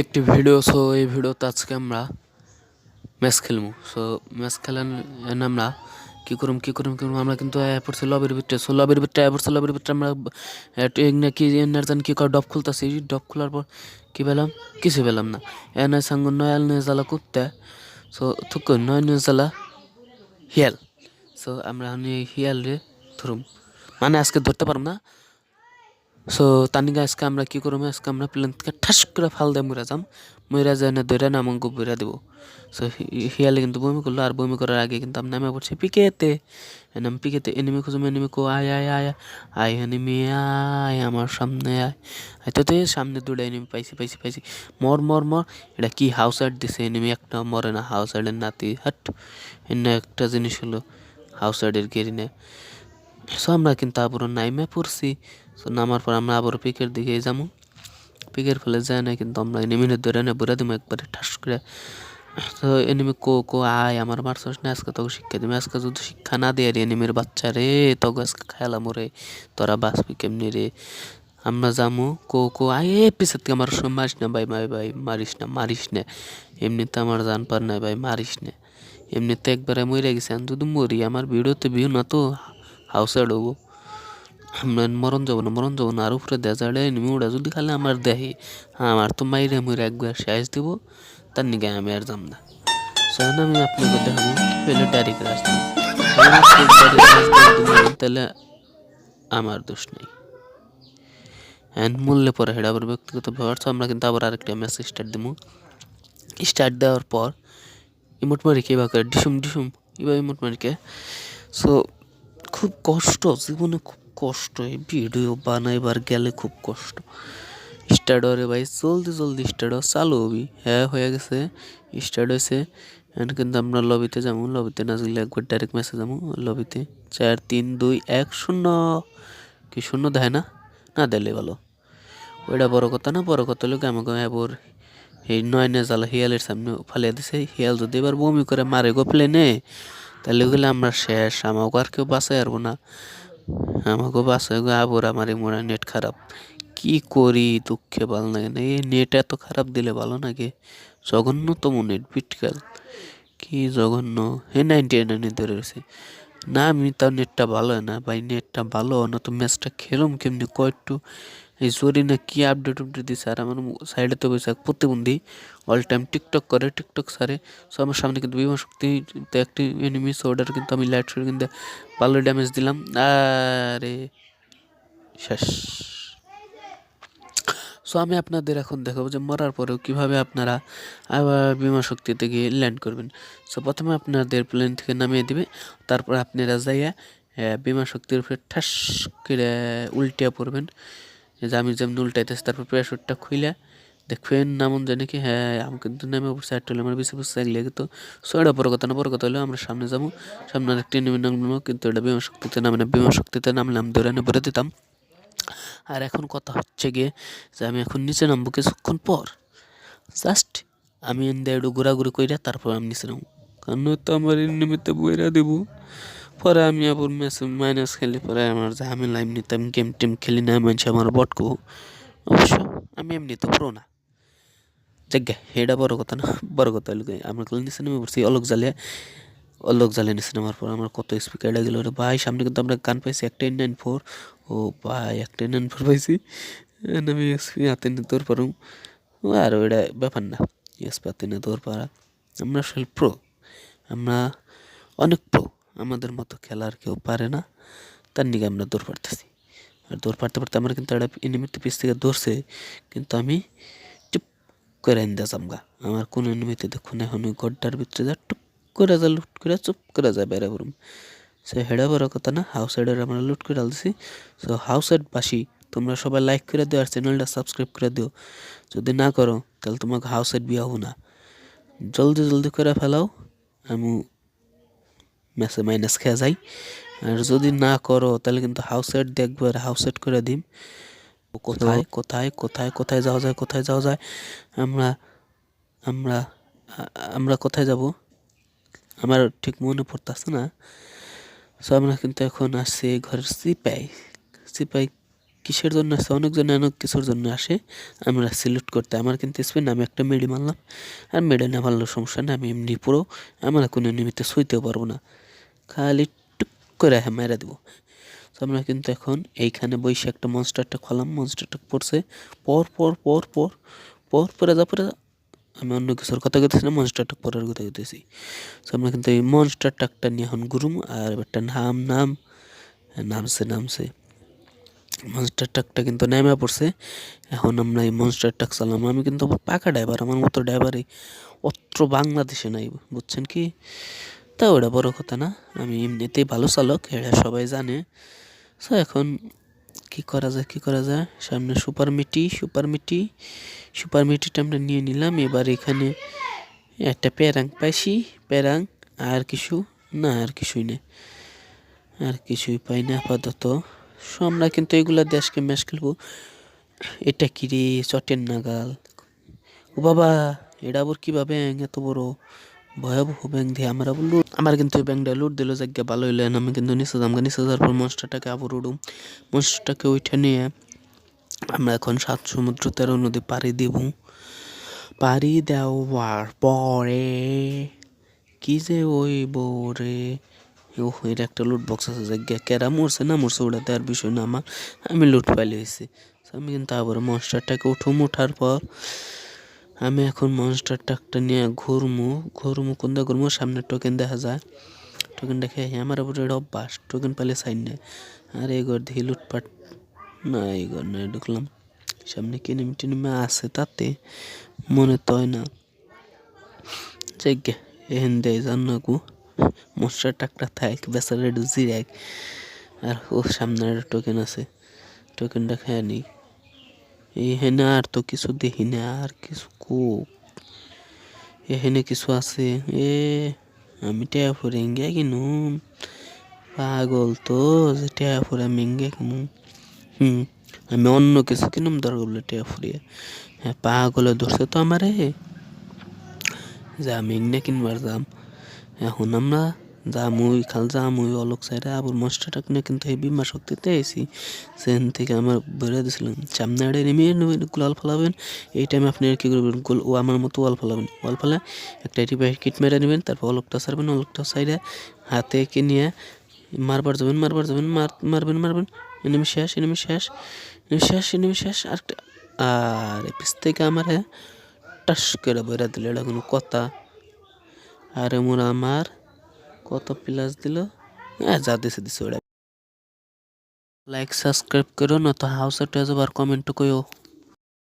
একটি video. So এই ভিডিওতে আজকে আমরা ম্যাচ খেলবো। সো ম্যাচ খেলেন আমরা কি করুম আমরা কিন্তু পড়ছি লবির ভিতরে। সো লবির ভিতরে আমরা কি জান কি ডব খুলতেছি। ডব খোলার পর কি পেলাম, কিছু পেলাম না। এনে সাঙ্গ নয়াল নিয়ে জ্বালা কুত্তে। সো থুক নয় নিয়ে জ্বালা হিয়াল। সো আমরা হিয়াল রে ধরুম, মানে আজকে ধরতে পারব না। সো তানিকা আজকে আমরা কি করবো, আজকে আমরা প্লেন থেকে ঠাস করে ফাল দিয়ে মরে যাম। মরে যায় না ধরে না আমাকে বেরা দেবো। সো হিয়ালে কিন্তু বমি করলো, আর বমি করার আগে কিন্তু আমি নামে পড়ছি পিকেতে। আমি পিকেতে এনিমি খুঁজুম, এনিমি কো আয় আয় আয় আয় এনিমি আয় আমার সামনে আয়। তো সামনে দুটো এনিমি পাইছি। মর মর মর। এটা কি হাউস আর্ট দিছে, এনিমি একটা মরে না। হাউস আর্টের নাতি হাট। এনে একটা জিনিস হলো হাউস আর্টের গেরিনে। সো আমরা কিন্তু আবারও নাইমে পড়ছি। সো নামার পর আমরা আবারও পিকের দিকে যাবো। পিকের ফলে যায় না, কিন্তু আমরা এনিমিনের ধরে না বুড়া দিব একবারে ঠাস করে। তো এনিমি কো আয় আমার মারছস না, আজকে তোকে শিক্ষা দিবে। আজকে যদি শিক্ষা না দেয় রে এনিমির বাচ্চা রে, তোকে আজকে খেলা মরে তোরা বাঁচবি কেমনি রে। আমরা যামু কো আয় পিছের থেকে আমার মারিস না ভাই মারিস না। এমনিতে আমার জান পার নাই ভাই, মারিস না। এমনিতে একবারে মরে গেছে। আমি যদি মরি আমার ভিডিওতে ভিউ না তো হাউসে ডুবো। আমরা মরণ যাবো না। আর উপরে দেজাড়ে এনিমি উড়া যদি খালি আমার দেহে, আমার তো মাইরে মুইরে একবার শেষ দিব। তার নিগে আমি আর যাম না। সেখানে আমি আপনাকে দেখাবো কি পেলে ডাইরেক্ট রাজধানী। তাহলে আমার দোষ নেই। হ্যান্ড মূল্যে পরে হেড আবার ব্যক্তিগত ব্যবহার। আমরা কিন্তু আবার আরেকটা ম্যাচ স্টার্ট দিব। স্টার্ট দেওয়ার পর ইমোট মারিকে এবার ডিসুম এবার ইমোট মারিকে। সো খুব কষ্ট, জীবনে খুব কষ্ট। এই ভিডিও বানাইবার গেলে খুব কষ্ট। স্টার্ট হরে ভাই জলদি স্টার্ট চালু হবি। হ্যাঁ হয়ে গেছে, স্টার্ট হয়েছে। এখন কিন্তু আমরা লবিতে যাবো। লবিতে না গেলে একবার ডাইরেক্ট মেসেজ যাবো লবিতে। 4 3 2 1 0। কি শূন্য দেয় না, না দিলে ভালো। ওইটা বড় কথা না, বড় কথা হলো আমাকে এবার এই নয়নে জ্বালা হিয়ালের সামনে ফালিয়ে দিছে। হিয়াল যদি এবার বমি করে মারে গো প্লেনে, তাহলে ওগুলো আমরা শেষ। আমাকে আর কেউ বাঁচাই পারবো না। আমাকে বাঁচাই গো আবার আমার মোড়া নেট খারাপ। কি করি দুঃখে ভালো লাগে না। এই নেট এত খারাপ দিলে ভালো নাকি? জঘন্যতম নেট বিটকাল, কি জঘন্য। হে 99 ধরে রয়েছে না। আমি তার নেটটা ভালো হয় না ভাই, নেটটা ভালো না তো ম্যাচটা খেলুম কেমনি কয়েকটু। এই জরি না কি আপডেট দিছে। আর আমার সাইডে তো বসে এক প্রতিবন্ধী অল টাইম টিকটক করে, টিকটক সারে। সো আমার সামনে কিন্তু বিমান শক্তি একটি এনিমি। ওটার কিন্তু আমি লাইট শো কিন্তু ভালো ড্যামেজ দিলাম। আরে শেষ। সো আমি আপনাদের এখন দেখাবো যে মরার পরেও কীভাবে আপনারা আবার বিমা শক্তিতে গিয়ে ল্যান্ড করবেন। সো প্রথমে আপনাদের প্লেন থেকে নামিয়ে দিবে, তারপর আপনারা যাইয়া বিমা শক্তির উপরে ঠাস করে উল্টিয়া পড়বেন। যে আমি যেমন উল্টাইতেছি, তারপর প্যারাশুটটা খুইলা দেখবেন নামন জানি কি। হ্যাঁ আমি কিন্তু নামে পড়ছে একটা হলে আমার বেশি আগলে কিন্তু। সো এটা বড় কথা না, বড় কথা হলো আমরা সামনে যাবো। সামনে আরেকটি নেমে নামলাম, কিন্তু এটা বিমা শক্তিতে নামে না। বিমা শক্তিতে নামলাম দৌড়ানো বেরো দিতাম। আর এখন কথা হচ্ছে গিয়ে যে আমি এখন নিচে নামবো কিছুক্ষণ পর। জাস্ট আমি একটু ঘোরাঘুরি কইরা তারপর আমি নিচে নামবো, কারণ তো আমার এমনিতে বইরা দেবো। পরে আমি আবার ম্যাচ মাইনাস খেলি, পরে আমার ঝামেলা। এমনিতে আমি গেম টেম খেলি না, মানুষ আমার বটকো। অবশ্য আমি এমনি তো প্রো না। জায়গা এটা বড় কথা না, বড় কথা হলো আমরা নিচে নেমে পড়ছি অলোক জ্বালিয়ে নিচে নামার পর আমার কত স্পিকার এটা গেলো রে ভাই। সামনে কিন্তু আমরা গান পাইছি একটা 994। ও ভাই একটা 994 পাইছি। আমি এসপি হাতে নিয়ে তোর পারুম। আর ওইটা ব্যাপার না, এসপি হাতে নিয়ে তোর পারা। আমরা আসলে প্রো, আমরা অনেক প্রো। আমাদের মতো খেলার কেউ পারে না, তার নিকে আমরা দৌড় পারতেছি। আর দৌড় পারতে আমার কিন্তু একটা এনিমিতে পিছ থেকে ধরছে, কিন্তু আমি চুপ করে আইন্দা জামগা। আমার কোন এনিমিতে দেখুন এখন ওই গড্ডার ভিতরে যা টুক করে যা লুট করে চুপ করে যায় বেড়া করুম। সে হেডা বড় কথা না, হাউস সাইডের আমরা লুট করে আলছি। সো হাউস সাইড বাসি তোমরা সবাই লাইক করে দিও আর চ্যানেলটা সাবস্ক্রাইব করে দিও। যদি না করো তাহলে তোমাকে হাউস সাইড বিয়া হবো না। জলদি করে ফেলাও, আমি ম্যাচে মাইনাস খেয়ে যাই। আর যদি না করো তাহলে কিন্তু হাউস সাইড দেখবো আর হাউস সাইড করে দিম। কোথায় যাওয়া যায় আমরা আমরা আমরা কোথায় যাব আমার ঠিক মনে পড়তেছে না। সো আমরা কিন্তু এখন আসছি ঘরের সিপাই কিসের জন্য আসে, অনেকজন অনেক কিছুর জন্য আসে আমরা সিলেক্ট করতে। আমার কিন্তু স্পিন, আমি একটা মেডি মারলাম, আর মেডে না মারলেও সমস্যা নেই, আমি এমনি পুরো আমার কোনো নিমিত্তে সইতেও পারবো না, খালি টুক করে মেরে দেবো। তো আমরা কিন্তু এখন এইখানে বসে একটা মনস্টারটা খোলাম, মনস্টারটা পড়ছে পর পর পর পর পর পরে যা পরে যা, আমি অন্য কিছুর কথা কইতেছি না, মনস্টারটা পরের কথা কইতেছি। তো আমরা কিন্তু এই মনস্টার টাকটা নিয়ে এখন ঘুরুম, আর একটা নামছে মনস্টার টাকটা কিন্তু নেমে পড়ছে। এখন আমরা এই মনস্টার টাক চালাম, আমি কিন্তু পাকা ড্রাইভার, আমার মতো ড্রাইভারই অত্র বাংলাদেশে নাই, বুঝছেন কি? তা ওটা বড় কথা না, আমি এমনিতেই ভালো চালক, এটা সবাই জানে। সো এখন কি করা যায়, সামনে সুপার মিটিটা আমরা নিয়ে নিলাম। এবার এখানে একটা প্যারাং পাইছি, প্যারাং, আর কিছুই নেই, আর কিছুই পাই না আপাতত। সো আমরা কিন্তু এগুলা দেশকে ম্যাচ খেলবো। এটা কি রে, চটের নাগাল, ও বাবা, এটা আবার কি ব্যাং, এত বড় ভয়াবহ ব্যাং দিয়ে আমার আবার লুট, আমার কিন্তু ওই ব্যাংটা লুট দিল, জায়গা ভালো হইলো। আমি কিন্তু নিচে যাবো, নিচে যাওয়ার পর মনস্টারটাকে আবার উঠুম, মনস্টারটাকে ওইটা নিয়ে আমরা এখন 7 সমুদ্র 13 নদী পাড়ি দেওয়ার পরে কি যে ওই রে, ও এর একটা লুট বক্স আছে, জায়গা কেরা মরছে না মরছে ওটা দেওয়ার বিষয় না আমার, আমি লুট পাইলে হয়েছি। আমি কিন্তু আবার মনস্টারটাকে ওঠার পর আমি এখন মনস্টার টাকটা নিয়ে ঘুরমু কোনটা ঘুরমু, সামনে টোকেন দেখা যায়, টোকেন দেখে আমার উপরে এটা অভ্যাস, টোকেন পাইলে সাইন নেয়। আর এই ঘর দিয়ে লুটপাট না, এই ঘর নয়, ঢুকলাম, সামনে কিনেমি টিনেমে আছে তাতে মনে তো হয় না, জায়গা এহেন দেয় জান গু মনস্টার টাকটা থাক বেচারা জিরাক। আর ও সামনে টোকেন আছে, টোকেনটা খেয়ে নি, এখানে আর তো কিছু দেখি না, আর কিছু এখানে কিছু আছে, আমি টেয়া ফুরে ইঙ্গে কিনুম, পাগল তো, যে টেয়া ফুরে আমি ইঙ্গে কিনুম, আমি অন্য কিছু কিনুম দরকার বলে টেয়া ফুরিয়ে, হ্যাঁ পাগলে ধরছে তো আমারে, যে আমি ইঙ্গে কিনবার যাম। এখন আমরা জামুই অলোক সাইডে আবার মনস্টারটা কিনে কিন্তু এই বিমা শক্তিতে এসি, সেখান থেকে আমার বেরোয় দিয়েছিলাম সামনে আড়ে নেমে গোলাল ফেলাবেন। এই টাইমে আপনি কী করবেন, ও আমার মতো ওয়াল ফেলাবেন, ওয়াল ফেলে একটা রিভাইভ কিট মেরে নেবেন, তারপর অলোকটা ছাড়বেন, অলোকটা সাইডে হাতে এঁকে নিয়ে মারবার যাবেন, মারবেন, এনিমি শেষ আর পিস থেকে আমার টাস করে বেড়া দিল, এটা কোনো কথা? আরে মোরা আমার কত প্লাস দিল, যা দিছে ওটা। লাইক সাবস্ক্রাইব করো না তো হাউস কমেন্ট কইও।